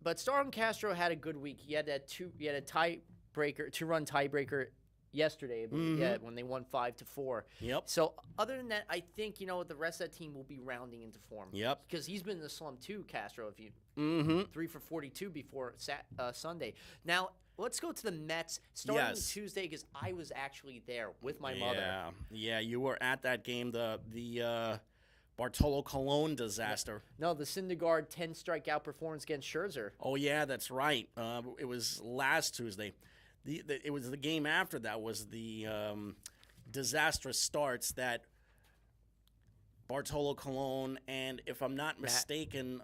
But Starlin Castro had a good week. He had a 2-run tiebreaker yesterday, when they won 5-4. Yep. So other than that, I think the rest of that team will be rounding into form. Yep. Because he's been in the slump too, Castro. If you 3 for 42 before Sunday. Now let's go to the Mets starting Tuesday because I was actually there with my mother. Yeah, you were at that game. The Bartolo Colon disaster. No, the Syndergaard 10 strikeout performance against Scherzer. Oh yeah, that's right. It was last Tuesday. It was the game after that was the disastrous starts that Bartolo Colon and, if I'm not mistaken,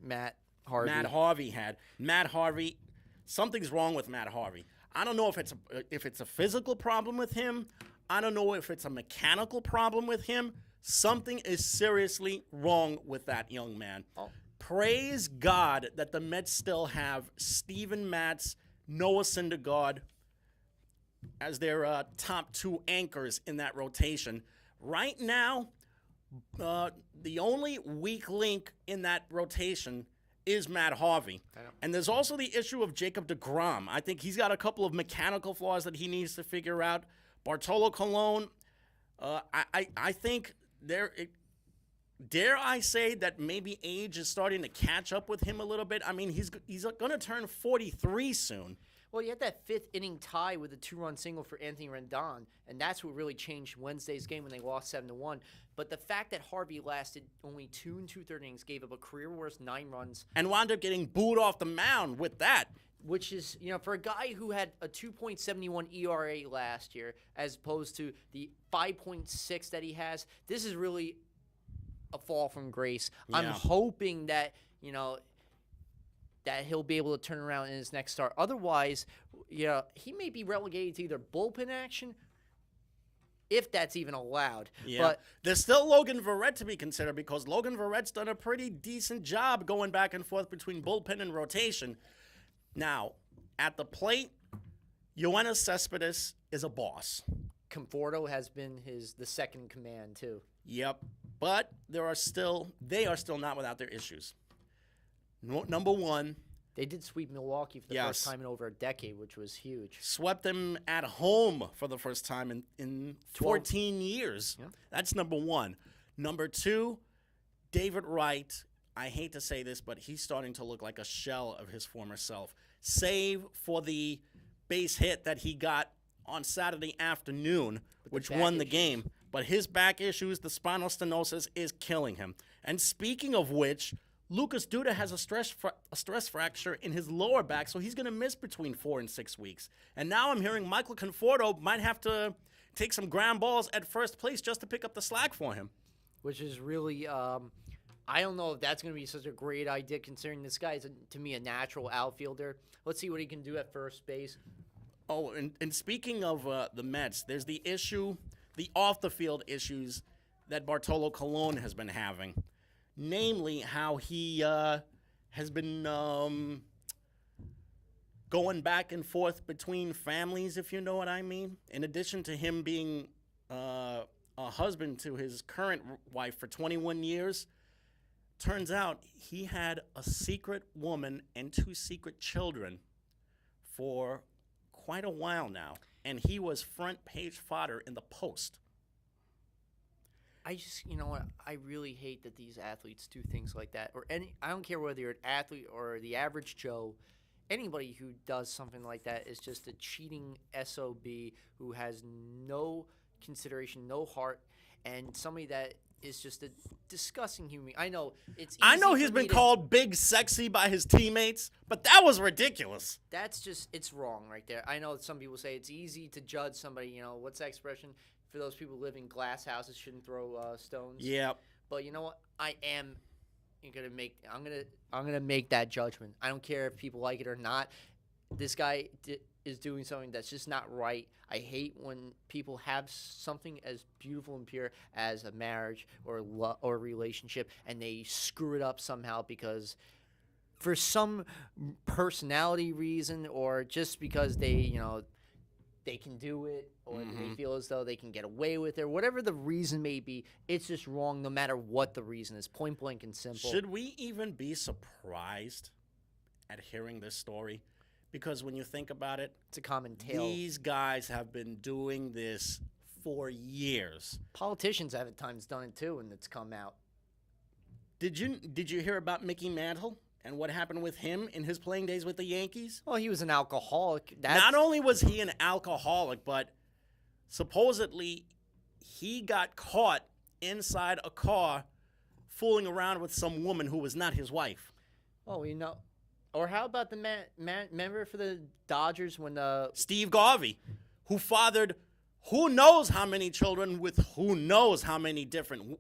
Matt Harvey. Matt Harvey had. Matt Harvey, something's wrong with Matt Harvey. I don't know if it's a physical problem with him. I don't know if it's a mechanical problem with him. Something is seriously wrong with that young man. Oh. Praise God that the Mets still have Steven Matz, Noah Syndergaard as their top 2 anchors in that rotation. Right now, the only weak link in that rotation is Matt Harvey. And there's also the issue of Jacob deGrom. I think he's got a couple of mechanical flaws that he needs to figure out. Bartolo Colon, I think dare I say that maybe age is starting to catch up with him a little bit? I mean, he's going to turn 43 soon. Well, you had that 5th inning tie with a 2-run single for Anthony Rendon, and that's what really changed Wednesday's game when they lost 7-1. But the fact that Harvey lasted only 2 2/3 innings, gave up a career-worst 9 runs. And wound up getting booed off the mound with that. Which is, for a guy who had a 2.71 ERA last year, as opposed to the 5.6 that he has, this is really a fall from grace. Yeah. I'm hoping that, that he'll be able to turn around in his next start. Otherwise, he may be relegated to either bullpen action, if that's even allowed. Yeah. But there's still Logan Verrett to be considered because Logan Verrett's done a pretty decent job going back and forth between bullpen and rotation. Now, at the plate, Yoenis Cespedes is a boss. Conforto has been the second command, too. Yep. But they are still not without their issues. Number one. They did sweep Milwaukee for the first time in over a decade, which was huge. Swept them at home for the first time in 14 years. Yeah. That's number one. Number two, David Wright. I hate to say this, but he's starting to look like a shell of his former self. Save for the base hit that he got on Saturday afternoon, which won the game. But his back issues, the spinal stenosis, is killing him. And speaking of which, Lucas Duda has a stress fracture in his lower back, so he's going to miss between 4 and 6 weeks. And now I'm hearing Michael Conforto might have to take some ground balls at first place just to pick up the slack for him. Which is really, I don't know if that's going to be such a great idea, considering this guy is, to me, a natural outfielder. Let's see what he can do at first base. Oh, and speaking of the Mets, there's the issue, the off-the-field issues that Bartolo Colon has been having. Namely, how he has been going back and forth between families, if you know what I mean. In addition to him being a husband to his current wife for 21 years, turns out he had a secret woman and 2 secret children for quite a while now. And he was front page fodder in the Post. I just, you know what? I really hate that these athletes do things like that. I don't care whether you're an athlete or the average Joe. Anybody who does something like that is just a cheating SOB who has no consideration, no heart, and somebody that is just a disgusting human. I know it's. I know easy he's for me been to- called big sexy by his teammates, but that was ridiculous. That's just, it's wrong right there. I know some people say it's easy to judge somebody. You know, what's that expression? For those people who live in glass houses, shouldn't throw stones. Yeah. But you know what? I'm gonna make that judgment. I don't care if people like it or not. This guy is doing something that's just not right. I hate when people have something as beautiful and pure as a marriage or or a relationship, and they screw it up somehow because for some personality reason or just because they can do it or they feel as though they can get away with it, whatever the reason may be. It's just wrong no matter what the reason is, point blank and simple. Should we even be surprised at hearing this story? Because when you think about it, It's a common tale. these guys have been doing this for years. Politicians have at times done it too, and it's come out. Did you hear about Mickey Mantle and what happened with him in his playing days with the Yankees? Well, he was an alcoholic. Not only was he an alcoholic, but supposedly he got caught inside a car fooling around with some woman who was not his wife. Oh, or how about the member for the Dodgers when Steve Garvey, who fathered who knows how many children with who knows how many different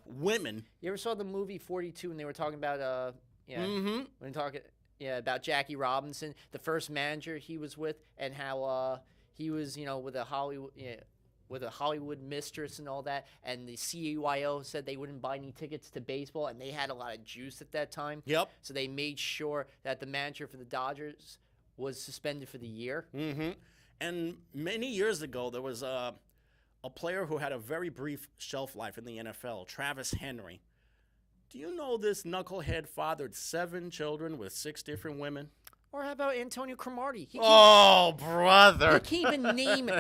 women. you ever saw the movie 42 when they were talking about Mm-hmm. when talking about Jackie Robinson, the first manager he was with, and how he was with a Hollywood mistress and all that, and the CEYO said they wouldn't buy any tickets to baseball, and they had a lot of juice at that time. Yep. So they made sure that the manager for the Dodgers was suspended for the year. Mm-hmm. And many years ago, there was a player who had a very brief shelf life in the NFL, Travis Henry. Do you know this knucklehead fathered 7 children with 6 different women? Or how about Antonio Cromartie? Oh, brother. He can't even name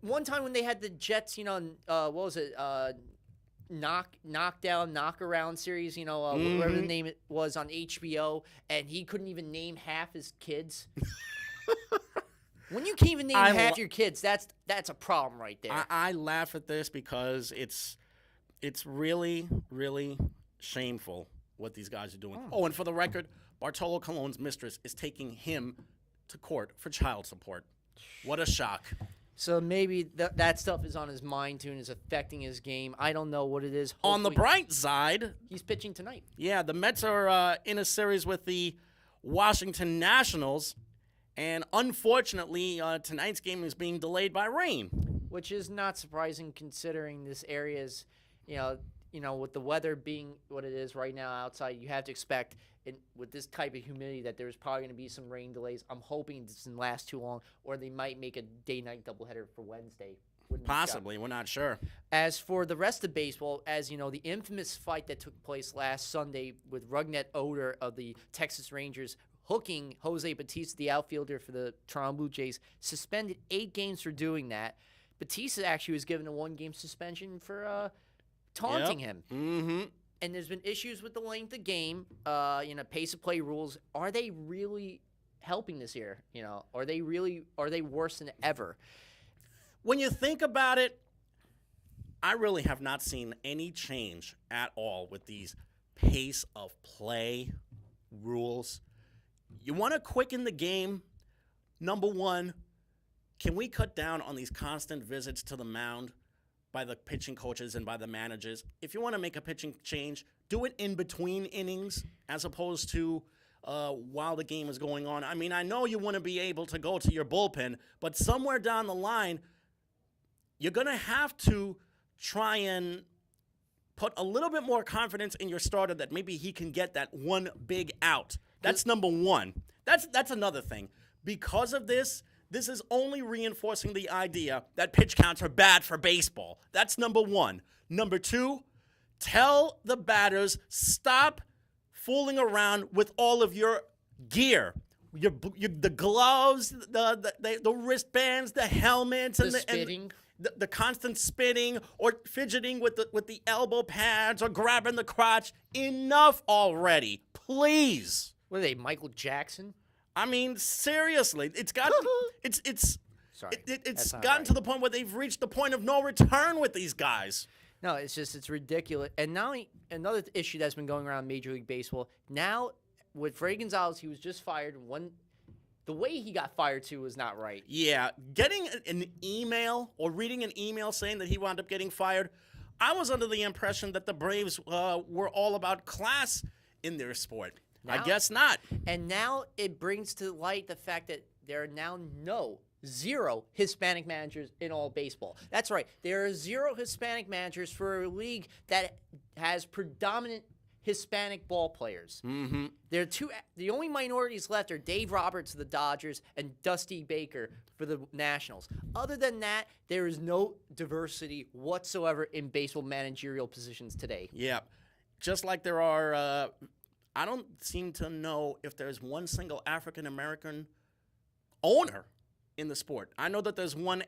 one time when they had the Jets, what was it? Knockdown, knockaround series, whatever the name it was on HBO, and he couldn't even name half his kids. When you can't even name half your kids, that's a problem right there. I laugh at this because it's really, really shameful what these guys are doing. Oh, and for the record, Bartolo Colon's mistress is taking him to court for child support. What a shock. So maybe that stuff is on his mind too and is affecting his game. I don't know what it is. On the Hopefully- bright side, he's pitching tonight. yeah, the Mets are in a series with the Washington Nationals, and unfortunately, tonight's game is being delayed by rain. Which is not surprising considering this area is, with the weather being what it is right now outside, you have to expect with this type of humidity that there's probably going to be some rain delays. I'm hoping it doesn't last too long, or they might make a day-night doubleheader for Wednesday. Wouldn't be shocked. Possibly, we're not sure. As for the rest of baseball, as you know, the infamous fight that took place last Sunday with Rugnet Oder of the Texas Rangers hooking Jose Bautista, the outfielder for the Toronto Blue Jays, suspended 8 games for doing that. Bautista actually was given a 1-game suspension for taunting him. Mm-hmm. And there's been issues with the length of game, pace of play rules. Are they really helping this year? Are they worse than ever? When you think about it, I really have not seen any change at all with these pace of play rules. You want to quicken the game? Number one, can we cut down on these constant visits to the mound by the pitching coaches and by the managers? If you want to make a pitching change, do it in between innings as opposed to while the game is going on. I mean, I know you want to be able to go to your bullpen, but somewhere down the line, you're going to have to try and put a little bit more confidence in your starter that maybe he can get that one big out. That's number one. That's another thing. Because of this, this is only reinforcing the idea that pitch counts are bad for baseball. That's number one. Number two, tell the batters, stop fooling around with all of your gear. The gloves, the wristbands, the helmets, and spitting. The constant spitting or fidgeting with the elbow pads or grabbing the crotch. Enough already, please. What are they, Michael Jackson? I mean, seriously, it's got Sorry, it's not gotten right. to the point where they've reached the point of no return with these guys. No, it's ridiculous. And now another issue that's been going around Major League Baseball. Now with Freddie Gonzalez, he was just fired. The way he got fired too was not right. Yeah, getting an email or reading an email saying that he wound up getting fired, I was under the impression that the Braves were all about class in their sport. I guess not. And now it brings to light the fact that there are now zero Hispanic managers in all baseball. That's right. There are 0 Hispanic managers for a league that has predominant Hispanic ball players. Mm-hmm. There are the only minorities left are Dave Roberts of the Dodgers and Dusty Baker for the Nationals. Other than that, there is no diversity whatsoever in baseball managerial positions today. Yeah, just like there are, I don't seem to know if there's one single African-American owner in the sport. I know that there's one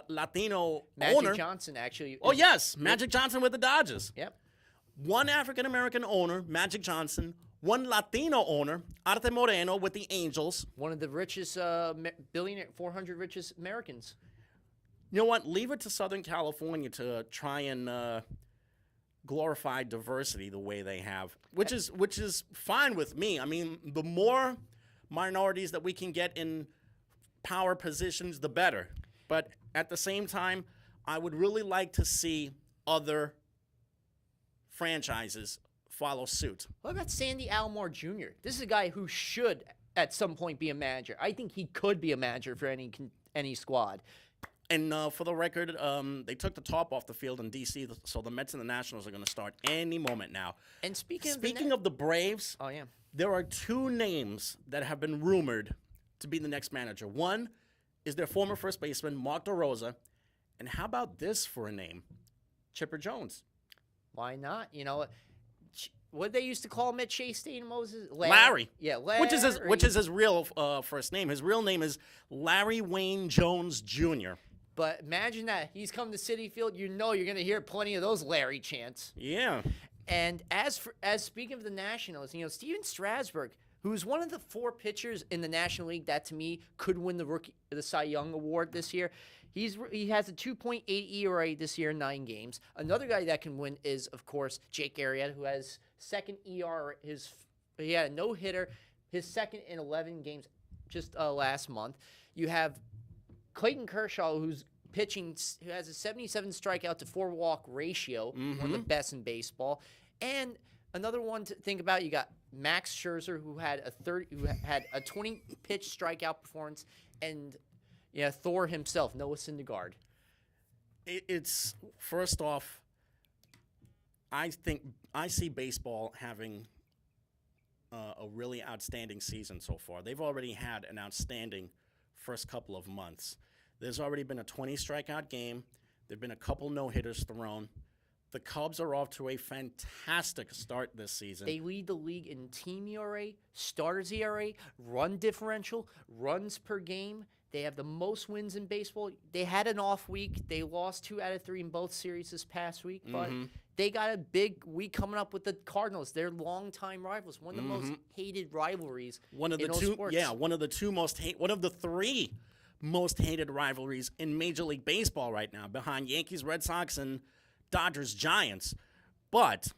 Latino Magic owner. Johnson, actually. Oh, yes, Magic Johnson with the Dodgers. Yep. One African-American owner, Magic Johnson. One Latino owner, Arte Moreno with the Angels. One of the richest billionaire, 400 richest Americans. You know what? Leave it to Southern California to try and glorify diversity the way they have, which is fine with me. I mean, the more minorities that we can get in power positions, the better. But at the same time, I would really like to see other franchises follow suit. What about Sandy Alomar Jr.? This is a guy who should at some point be a manager. I think he could be a manager for any squad. And for the record, they took the top off the field in D.C., so the Mets and the Nationals are going to start any moment now. And speaking of the Braves, oh yeah, there are 2 names that have been rumored to be the next manager. One is their former first baseman, Mark DeRosa. And how about this for a name? Chipper Jones. why not? You know, what they used to call him at Chase Stadium, Moses? Larry. Yeah, Larry. Which is his real first name. His real name is Larry Wayne Jones Jr. But imagine that. He's come to Citi Field. You know you're going to hear plenty of those Larry chants. Yeah. And as speaking of the Nationals, you know, Steven Strasburg, who's one of the 4 pitchers in the National League that to me could win the Cy Young Award this year. He has a 2.8 ERA this year in 9 games. Another guy that can win is, of course, Jake Arrieta, who has second ERA. He had a no-hitter, his second in 11 games just last month. You have Clayton Kershaw, who's pitching, who has a 77 strikeout to 4 walk ratio, one of the best in baseball. And another one to think about, you got Max Scherzer, who had a 20 pitch strikeout performance, and Thor himself, Noah Syndergaard. It's first off, I think I see baseball having a really outstanding season so far. They've already had an outstanding first couple of months. There's already been a 20 strikeout game. There've been a couple no-hitters thrown. The Cubs are off to a fantastic start this season. They lead the league in team ERA, starters ERA, run differential, runs per game. They have the most wins in baseball. They had an off week. They lost 2 out of 3 in both series this past week, but they got a big week coming up with the Cardinals. They're longtime rivals, one of the most hated rivalries One of in the all two, sports. yeah, one of the 3 most hated rivalries in Major League Baseball right now, behind Yankees, Red Sox, and Dodgers, Giants. But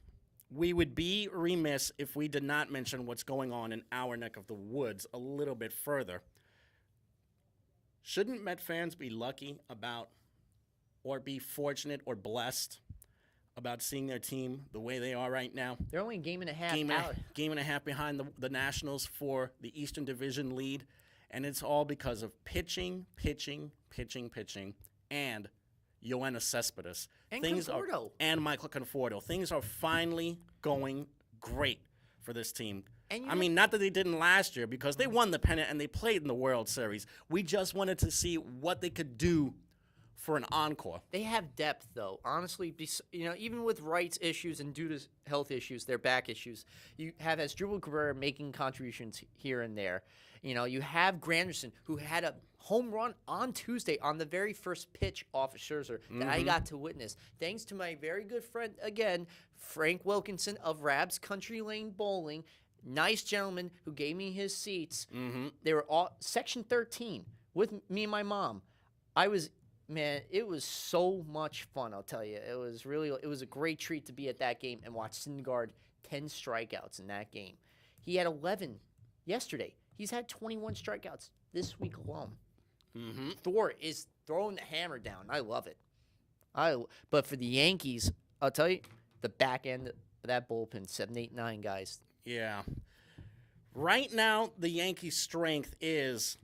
we would be remiss if we did not mention what's going on in our neck of the woods a little bit further. Shouldn't Met fans be lucky about, or be fortunate or blessed about seeing their team the way they are right now? They're only a game and a half out. Game and a half behind the Nationals for the Eastern Division lead. And it's all because of pitching, and Yoenis Cespedes. And Conforto. And Michael Conforto. Things are finally going great for this team. I mean, not that they didn't last year, because they won the pennant and they played in the World Series. We just wanted to see what they could do for an encore. They have depth, though. Honestly, even with rights issues and due to health issues, their back issues, you have Asdrubal Cabrera making contributions here and there. You have Granderson, who had a home run on Tuesday on the very first pitch off of Scherzer that I got to witness. Thanks to my very good friend, again, Frank Wilkinson of Rab's Country Lane Bowling. Nice gentleman who gave me his seats. They were all Section 13 with me and my mom. Man, it was so much fun, I'll tell you. It was a great treat to be at that game and watch Syndergaard 10 strikeouts in that game. He had 11 yesterday. He's had 21 strikeouts this week alone. Thor is throwing the hammer down. I love it. But for the Yankees, I'll tell you, the back end of that bullpen, 7, 8, 9 guys. Yeah. Right now, the Yankees' strength is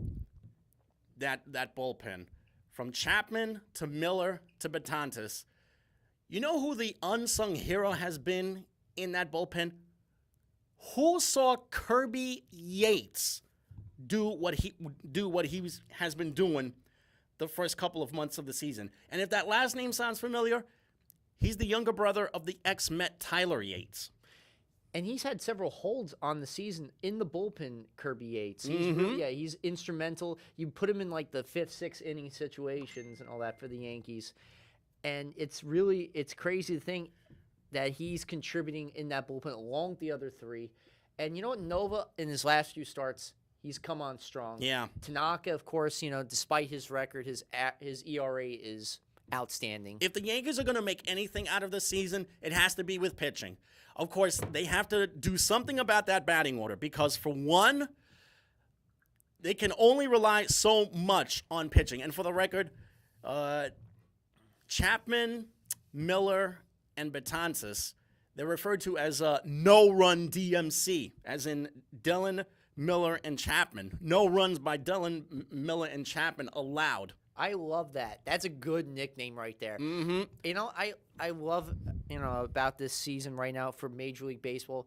that bullpen. From Chapman to Miller to Betances. You know who the unsung hero has been in that bullpen? Who saw Kirby Yates do what he has been doing the first couple of months of the season? And if that last name sounds familiar, he's the younger brother of the ex-Met Tyler Yates. And he's had several holds on the season in the bullpen, Kirby Yates. He's instrumental. You put him in like the 5th, 6th inning situations and all that for the Yankees. And it's crazy to think that he's contributing in that bullpen along with the other 3. And you know what? Nova, in his last few starts, he's come on strong. Yeah. Tanaka, of course, despite his record, his ERA is outstanding. If the Yankees are going to make anything out of this season, it has to be with pitching. Of course, they have to do something about that batting order because, for one, they can only rely so much on pitching. And for the record, Chapman, Miller, and Betances, they're referred to as no-run DMC, as in Dillon, Miller, and Chapman. No runs by Dillon, Miller, and Chapman allowed. I love that. That's a good nickname right there. I love, about this season right now for Major League Baseball.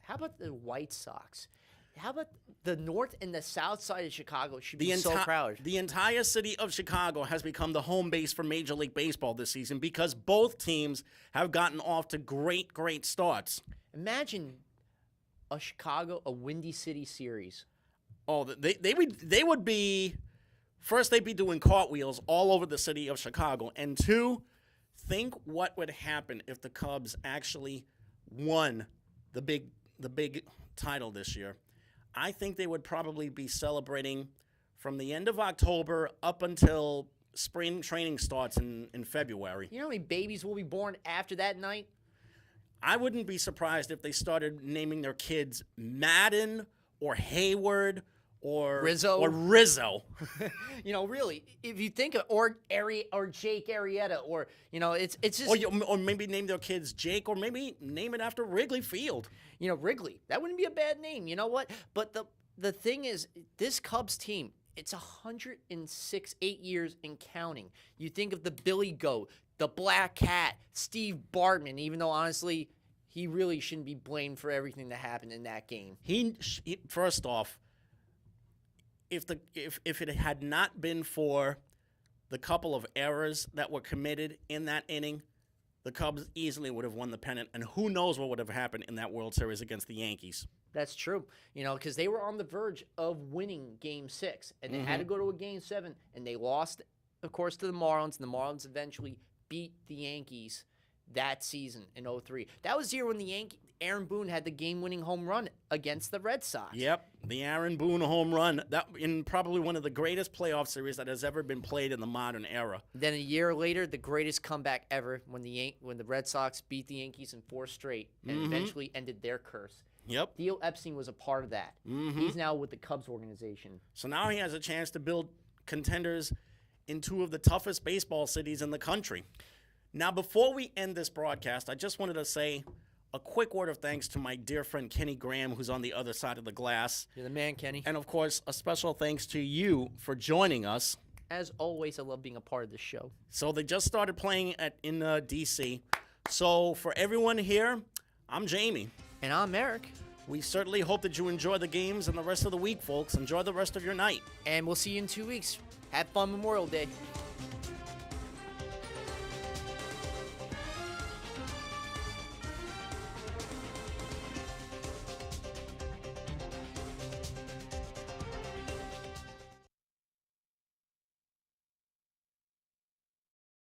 How about the White Sox? How about the north and the south side of Chicago should be so proud. The entire city of Chicago has become the home base for Major League Baseball this season because both teams have gotten off to great, great starts. Imagine a Windy City series. Oh, they would be... First, they'd be doing cartwheels all over the city of Chicago. And 2, think what would happen if the Cubs actually won the big title this year. I think they would probably be celebrating from the end of October up until spring training starts in February. You know how many babies will be born after that night? I wouldn't be surprised if they started naming their kids Madden or Hayward or Rizzo. Really, if you think of or Jake Arrieta, or it's just or maybe name their kids Jake, or maybe name it after Wrigley Field. Wrigley. That wouldn't be a bad name. You know what? But the thing is, this Cubs team, it's 106, 8 years and counting. You think of the Billy Goat, the Black Cat, Steve Bartman. Even though honestly, he really shouldn't be blamed for everything that happened in that game. He first off. If it had not been for the couple of errors that were committed in that inning, the Cubs easily would have won the pennant, and who knows what would have happened in that World Series against the Yankees. That's true, because they were on the verge of winning Game 6, and they had to go to a Game 7, and they lost, of course, to the Marlins, and the Marlins eventually beat the Yankees that season in 2003. That was the year when Aaron Boone had the game-winning home run against the Red Sox. Yep, the Aaron Boone home run, that in probably one of the greatest playoff series that has ever been played in the modern era. Then a year later, the greatest comeback ever when the Red Sox beat the Yankees in 4 straight and eventually ended their curse. Yep. Theo Epstein was a part of that. He's now with the Cubs organization. So now he has a chance to build contenders in 2 of the toughest baseball cities in the country. Now, before we end this broadcast, I just wanted to say a quick word of thanks to my dear friend Kenny Graham, who's on the other side of the glass. You're the man, Kenny. And, of course, a special thanks to you for joining us. As always, I love being a part of this show. So they just started playing in D.C. So for everyone here, I'm Jamie. And I'm Eric. We certainly hope that you enjoy the games and the rest of the week, folks. Enjoy the rest of your night. And we'll see you in 2 weeks. Have fun Memorial Day.